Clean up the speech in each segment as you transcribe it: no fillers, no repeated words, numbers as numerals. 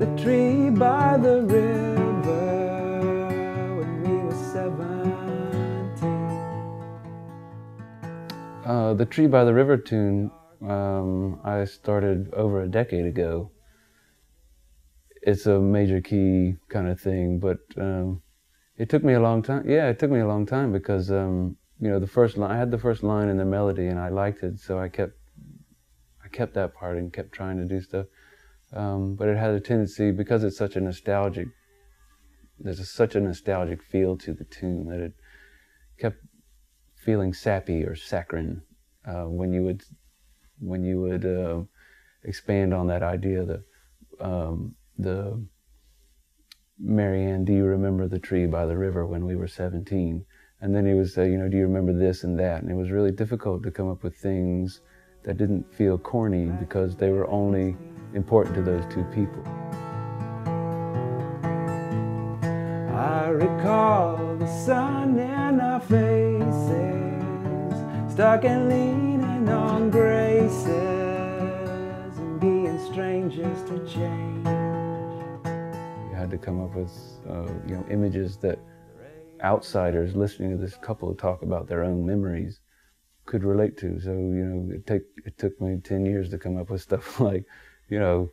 the tree by the river when we were 17. The Tree by the River tune, I started over a decade ago. It's a major key kind of thing, but it took me a long time. Yeah, it took me a long time because you know, the first line, I had the first line in the melody and I liked it, so I kept that part and kept trying to do stuff. But it had a tendency, because it's such a nostalgic, such a nostalgic feel to the tune, that it kept feeling sappy or saccharine when you would expand on that idea. The Marianne, do you remember the tree by the river when we were 17? And then he would say, you know, do you remember this and that? And it was really difficult to come up with things that didn't feel corny because they were only important to those two people. I recall the sun in our faces, stuck and leaning on graces, and being strangers to change. You had to come up with you know, images that outsiders listening to this couple talk about their own memories could relate to. So, you know, it took me 10 years to come up with stuff like, you know,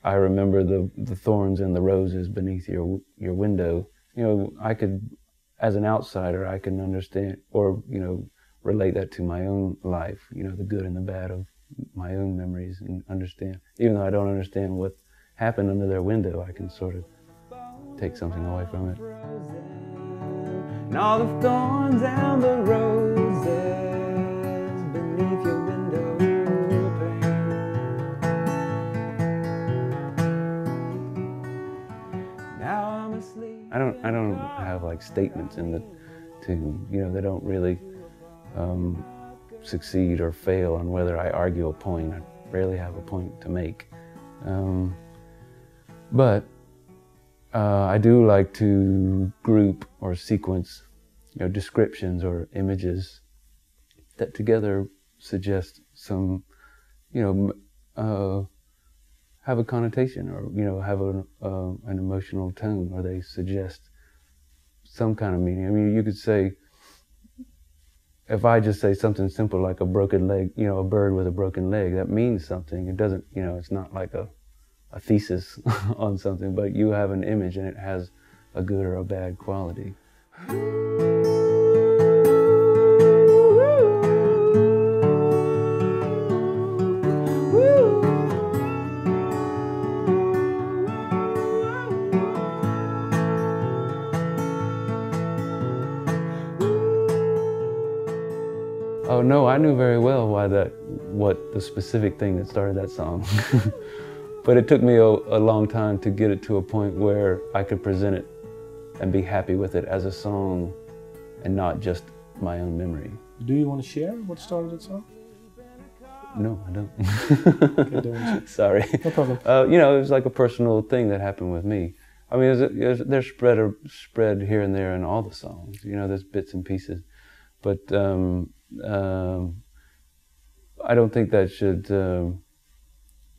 I remember the thorns and the roses beneath your window. You know, I could, as an outsider, I can understand, or, you know, relate that to my own life, you know, the good and the bad of my own memories, and understand. Even though I don't understand what happened under their window, I can sort of take something away from it. And all the thorns and the roses beneath your window pane. Now I'm asleep. I don't have like statements in the tune. You know, they don't really succeed or fail on whether I argue a point. I rarely have a point to make. But I do like to group or sequence, you know, descriptions or images that together suggest some, you know, have a connotation, or, you know, have an emotional tone, or they suggest some kind of meaning. I mean, you could say, if I just say something simple like a broken leg, you know, a bird with a broken leg, that means something. It doesn't, you know, it's not like a thesis on something, but you have an image and it has a good or a bad quality. Oh no, I knew very well what the specific thing that started that song. But it took me a long time to get it to a point where I could present it and be happy with it as a song and not just my own memory. Do you want to share what started that song? No, I don't. Okay, don't. Sorry. No problem. You know, it was like a personal thing that happened with me. I mean, they're spread here and there in all the songs. You know, there's bits and pieces. But I don't think that should,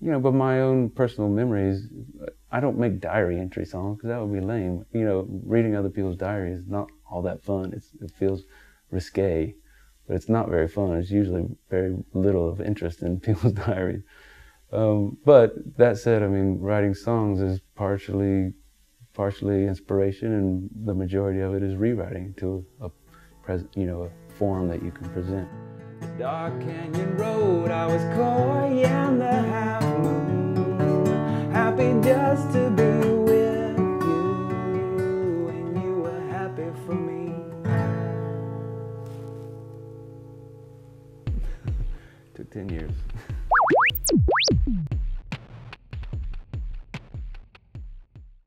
you know, but my own personal memories, I don't make diary entry songs because that would be lame. You know, reading other people's diaries is not all that fun. It feels risque, but it's not very fun. It's usually very little of interest in people's diaries. But that said, I mean, writing songs is partially inspiration, and the majority of it is rewriting to a form that you can present. The dark canyon road, I was coy in the half moon, happy just to be with you, and you were happy for me. Took 10 years.